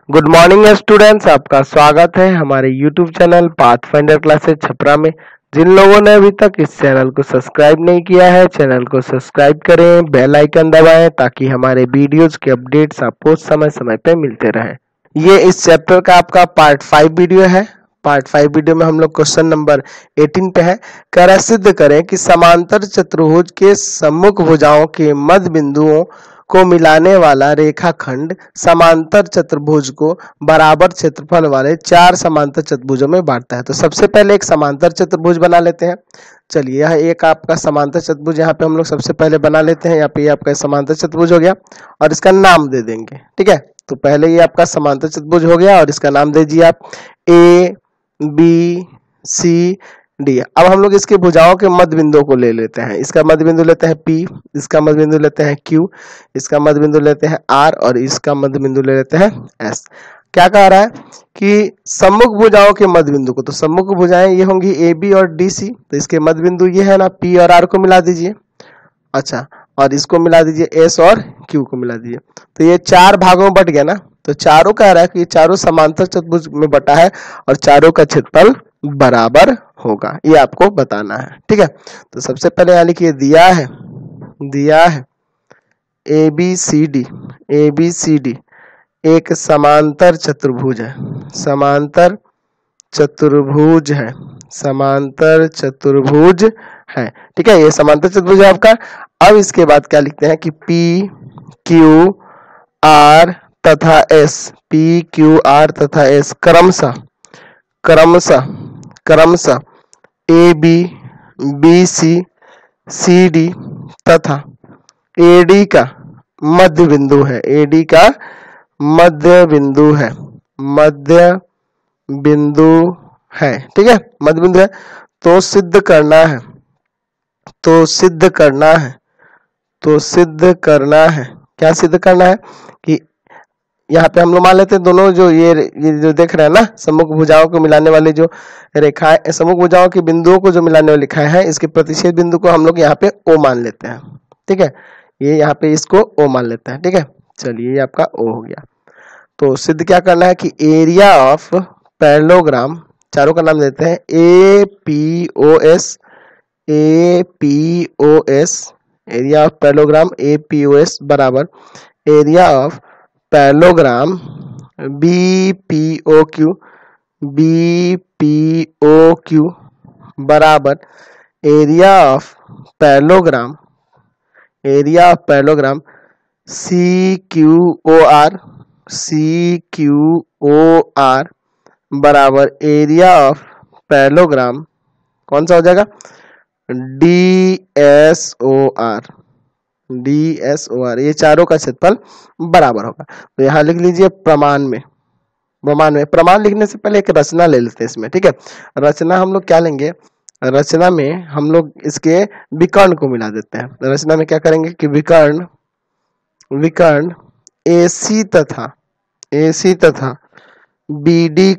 Good morning students, आपका स्वागत है हमारे YouTube channel pathfinder classes Chhapra में। जिन लोगों ने अभी तक इस चैनल को सब्सक्राइब नहीं किया है, चैनल को सब्सक्राइब करें, बेल आइकन दबाएं ताकि हमारे वीडियोज के अपडेट्स आपको समय समय पे मिलते रहें। ये इस चैप्टर का आपका पार्ट 5 वीडियो है। पार्ट 5 वीडियो में हम लोग क्वेश्चन नंबर 18 पे है। कह सिद्ध करें कि समांतर चतुर्भुज के सम्मुख भुजाओं के मध्य बिंदुओं को मिलाने वाला रेखाखंड समांतर चतुर्भुज को बराबर क्षेत्रफल वाले 4 समांतर चतुर्भुजों में बांटता है। तो सबसे पहले एक समांतर चतुर्भुज बना लेते हैं। चलिए, यह एक आपका समांतर चतुर्भुज यहाँ पे हम लोग सबसे पहले बना लेते हैं। यहाँ पे ये आपका समांतर चतुर्भुज हो गया और इसका नाम दे देंगे। ठीक है, तो पहले ये आपका समांतर चतुर्भुज हो गया और इसका नाम दे दीजिए आप ए बी सी डी। अब हम लोग इसके भुजाओं के मध्य बिंदुओं को ले लेते हैं। इसका मध्य बिंदु लेते हैं P, इसका मध्य बिंदु लेते हैं Q, इसका मध्य बिंदु लेते हैं R और इसका मध्य बिंदु ले लेते हैं S। क्या कह रहा है कि सम्मुख भुजाओं के मध्य बिंदु को, तो सम्मुख भुजाएं ये होंगी AB और DC, तो इसके मध्य बिंदु ये है ना, P और R को मिला दीजिए। अच्छा, और इसको मिला दीजिए S और Q को मिला दीजिए। तो ये 4 भागों में बट गया ना, तो चारों कह रहा है कि ये चारों समांतर चतुर्भुज में बटा है और चारों का क्षेत्रफल बराबर होगा, ये आपको बताना है। ठीक है, तो सबसे पहले यहाँ लिखिए दिया है ABCD एक समांतर चतुर्भुज है। समांतर चतुर्भुज है। ठीक है, ये समांतर चतुर्भुज है आपका। अब इसके बाद क्या लिखते हैं कि P Q R तथा S, P Q R तथा S क्रमशः AB BC CD तथा AD का मध्य बिंदु है। AD का मध्य बिंदु है। ठीक है, मध्य बिंदु है। तो सिद्ध करना है। क्या सिद्ध करना है कि यहाँ पे हम लोग मान लेते हैं दोनों जो ये जो देख रहे हैं ना, सम्मुख भुजाओं को मिलाने वाले जो रेखाएं, सम्मुख भुजाओं के बिंदुओं को जो मिलाने वाली रेखाएं हैं, इसके प्रतिच्छेद बिंदु को हम लोग यहाँ पे O मान लेते हैं। ठीक है, ये यहाँ पे इसको O मान लेते हैं। ठीक है, चलिए ये आपका O हो गया। तो सिद्ध क्या करना है कि एरिया ऑफ पैरेललोग्राम, चारों का नाम देते हैं APOS, area of parallelogram APOS बराबर एरिया ऑफ पैरेललोग्राम BPOQ बराबर एरिया ऑफ पैरेललोग्राम CQOR बराबर एरिया ऑफ पैरेललोग्राम, कौन सा हो जाएगा, DSOR। ये चारों का क्षेत्रफल बराबर होगा। तो यहाँ लिख लीजिए प्रमाण लिखने से पहले एक रचना ले लेते हैं इसमें। ठीक है, रचना हम लोग क्या लेंगे, रचना में हम लोग इसके विकर्ण को मिला देते हैं। रचना में क्या करेंगे कि विकर्ण AC तथा BD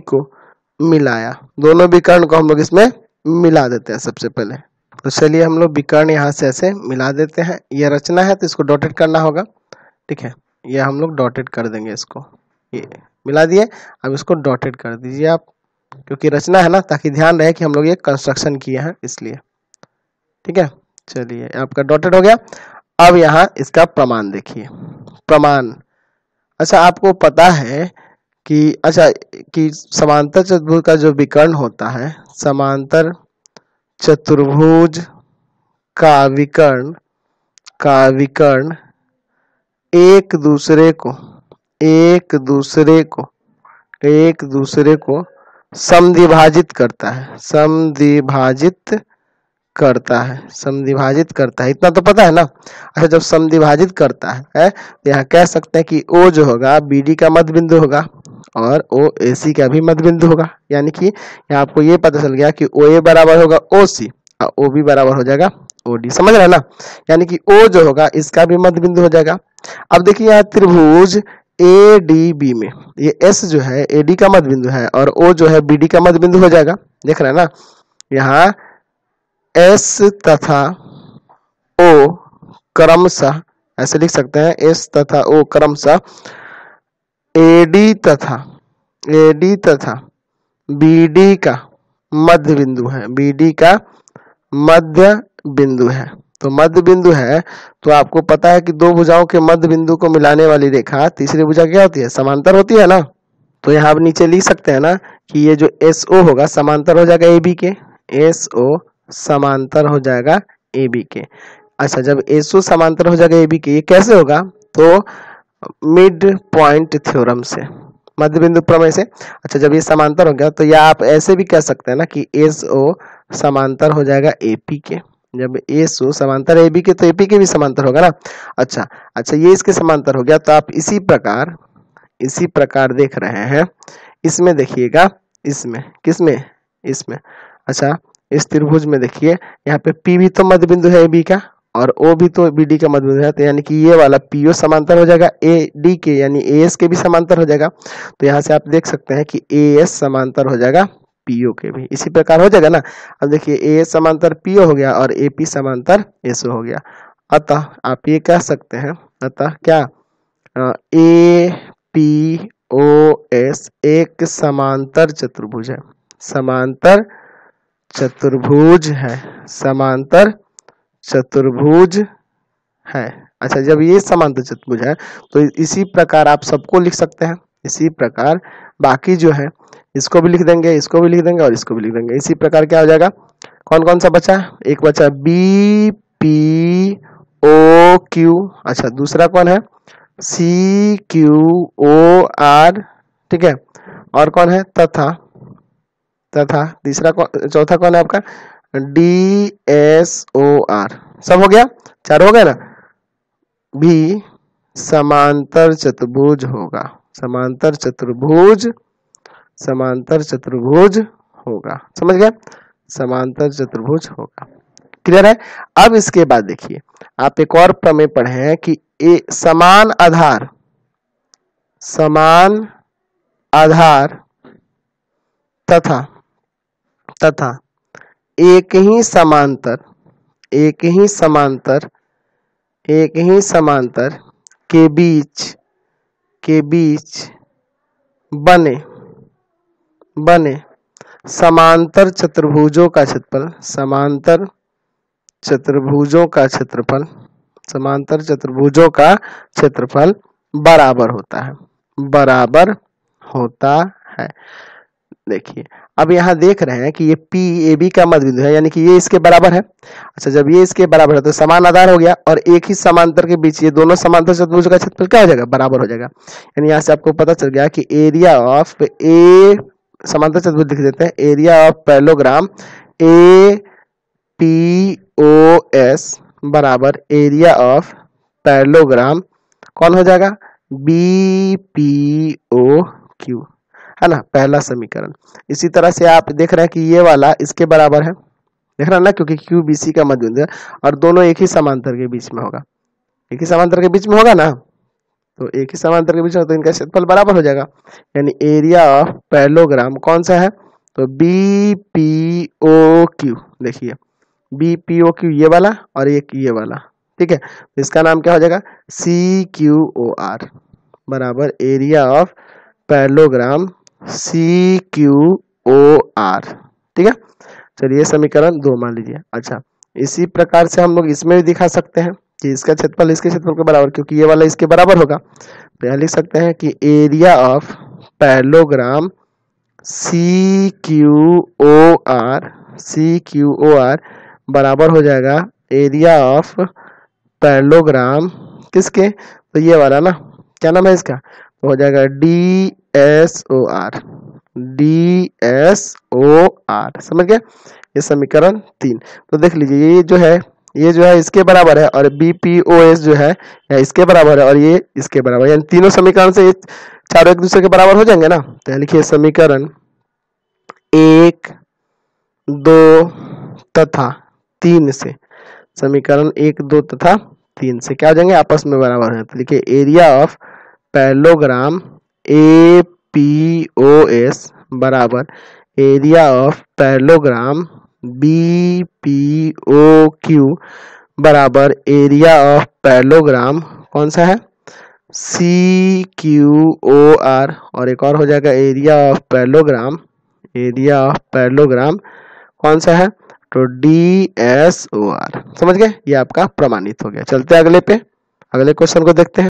को मिलाया। दोनों विकर्ण को हम लोग इसमें मिला देते हैं सबसे पहले। तो चलिए हम लोग विकर्ण यहाँ से ऐसे मिला देते हैं। यह रचना है तो इसको डॉटेड करना होगा। ठीक है, यह हम लोग डॉटेड कर देंगे इसको। ये मिला दिए, अब इसको डॉटेड कर दीजिए आप, क्योंकि रचना है ना, ताकि ध्यान रहे कि हम लोग ये कंस्ट्रक्शन किए हैं इसलिए। ठीक है, चलिए आपका डॉटेड हो गया। अब यहाँ इसका प्रमाण देखिए। प्रमाण, अच्छा आपको पता है कि समांतर चतुर्भुज का जो विकर्ण होता है, समांतर चतुर्भुज का विकर्ण एक दूसरे को समद्विभाजित करता है। इतना तो पता है ना। अच्छा, जब समद्विभाजित करता है तो यहाँ कह सकते हैं कि O जो होगा BD का मध्य बिंदु होगा और O AC का भी मध्य बिंदु होगा। यानी कि यहाँ आपको ये पता चल गया कि OA बराबर होगा OC और OB बराबर हो जाएगा OD। समझ रहे हैं ना, यानी कि O जो होगा इसका भी मध्य बिंदु हो जाएगा। अब देखिए यहाँ त्रिभुज ADB में ये S जो है AD का मध्य बिंदु है और O जो है BD का मध्य बिंदु हो जाएगा। देख रहे हैं ना, यहाँ S तथा O क्रमशः, ऐसे लिख सकते हैं, S तथा O क्रमशः एडी तथा बीडी का मध्य बिंदु है, बीडी का मध्य बिंदु है। तो मध्य बिंदु है तो आपको पता है कि दो भुजाओं के मध्य बिंदु को मिलाने वाली रेखा तीसरी भुजा क्या होती है, समांतर होती है ना। तो यहाँ आप नीचे लिख सकते हैं ना कि ये जो SO होगा समांतर हो जाएगा AB के, SO समांतर हो जाएगा AB के। अच्छा, जब SO समांतर हो जाएगा AB के, ये कैसे होगा, तो मिड पॉइंट थ्योरम से, मध्य बिंदु प्रमेय से। अच्छा, जब ये समांतर हो गया तो या आप ऐसे भी कह सकते हैं ना कि SO समांतर हो जाएगा AP के। जब SO समांतर AB के तो AP के भी समांतर होगा ना। अच्छा, ये इसके समांतर हो गया तो आप इसी प्रकार देख रहे हैं, इसमें देखिएगा, इसमें किसमें, इसमें। अच्छा, इस त्रिभुज में देखिए यहाँ पे P भी तो मध्य बिंदु है AB का और O भी तो BD का मध्य बिंदु है, तो यानी कि ये वाला PO समांतर हो जाएगा AD के, यानी AS के भी समांतर हो जाएगा। तो यहाँ से आप देख सकते हैं कि AS समांतर हो जाएगा PO के भी, इसी प्रकार हो जाएगा ना। अब देखिए AS समांतर PO हो गया और AP समांतर SO हो गया। अतः आप ये कह सकते हैं, अतः क्या APOS एक समांतर चतुर्भुज है, समांतर चतुर्भुज है, समांतर चतुर्भुज है। अच्छा, जब ये समांतर चतुर्भुज है तो इसी प्रकार आप सबको लिख सकते हैं, इसी प्रकार बाकी जो है इसको भी लिख देंगे, इसको भी लिख देंगे और इसको भी लिख देंगे। इसी प्रकार क्या हो जाएगा, कौन कौन सा बचा, एक बचा BPOQ। अच्छा, दूसरा कौन है CQOR, ठीक है, और कौन है तथा, तीसरा चौथा कौन है आपका DSOR। सब हो गया, चार हो गया ना। भी समांतर चतुर्भुज होगा, समांतर चतुर्भुज होगा, समझ गया, समांतर चतुर्भुज होगा। क्लियर है। अब इसके बाद देखिए आप एक और प्रमेय पढ़े हैं कि समान आधार तथा एक ही समांतर के बीच बने समांतर चतुर्भुजों का क्षेत्रफल बराबर होता है। देखिए अब यहाँ देख रहे हैं कि ये PAB का मध्य बिंदु है, यानी कि ये इसके बराबर है। अच्छा, जब ये इसके बराबर है तो समान आधार हो गया और एक ही समांतर के बीच ये दोनों समांतर चतुर्भुज का क्षेत्रफल क्या हो जाएगा, बराबर हो जाएगा। यानी यहाँ से आपको पता चल गया कि एरिया ऑफ समांतर चतुर्भुज लिख देते हैं, एरिया ऑफ पैरेललोग्राम APOS बराबर एरिया ऑफ पैरेललोग्राम कौन हो जाएगा, BPOQ, है ना, पहला समीकरण। इसी तरह से आप देख रहे हैं कि ये वाला इसके बराबर है, देख रहे हैं ना, क्योंकि QBC का मध्य बिंदु है और दोनों एक ही समांतर के बीच में होगा, एक ही समांतर के बीच में होगा ना, तो एक ही समांतर के बीच में तो इनका क्षेत्रफल बराबर हो जाएगा। यानी एरिया ऑफ पैरेललोग्राम कौन सा है, तो BPOQ। देखिए BPOQ ये वाला और एक ये वाला, ठीक है, तो इसका नाम क्या हो जाएगा, CQOR बराबर एरिया ऑफ पैरेललोग्राम CQOR, ठीक है। चलिए समीकरण 2 मान लीजिए। अच्छा, इसी प्रकार से हम लोग इसमें भी दिखा सकते हैं कि इसका क्षेत्रफल इसके क्षेत्रफल के बराबर, क्योंकि ये वाला इसके बराबर होगा, तो यहाँ लिख सकते हैं कि एरिया ऑफ पैरेललोग्राम CQOR बराबर हो जाएगा एरिया ऑफ पैरेललोग्राम किसके, तो ये वाला ना, क्या नाम है इसका, तो हो जाएगा DSOR। समझ गए, ये समीकरण 3। तो देख लीजिए ये जो है इसके बराबर है और BPOS जो है इसके बराबर है और ये इसके बराबर, यानी तीनों समीकरण से चारों एक दूसरे के बराबर हो जाएंगे ना। तो लिखिए समीकरण 1, 2 तथा 3 से, समीकरण 1, 2 तथा 3 से क्या हो जाएंगे, आपस में बराबर है। तो लिखिए एरिया ऑफ पैरेललोग्राम APOS बराबर एरिया ऑफ पैरेललोग्राम BPOQ बराबर एरिया ऑफ पैरेललोग्राम कौन सा है, CQOR, और एक और हो जाएगा area of parallelogram. Area of parallelogram कौन सा है? तो DSOR। समझ गए? ये आपका प्रमाणित हो गया। चलते हैं अगले पे, अगले क्वेश्चन को देखते हैं।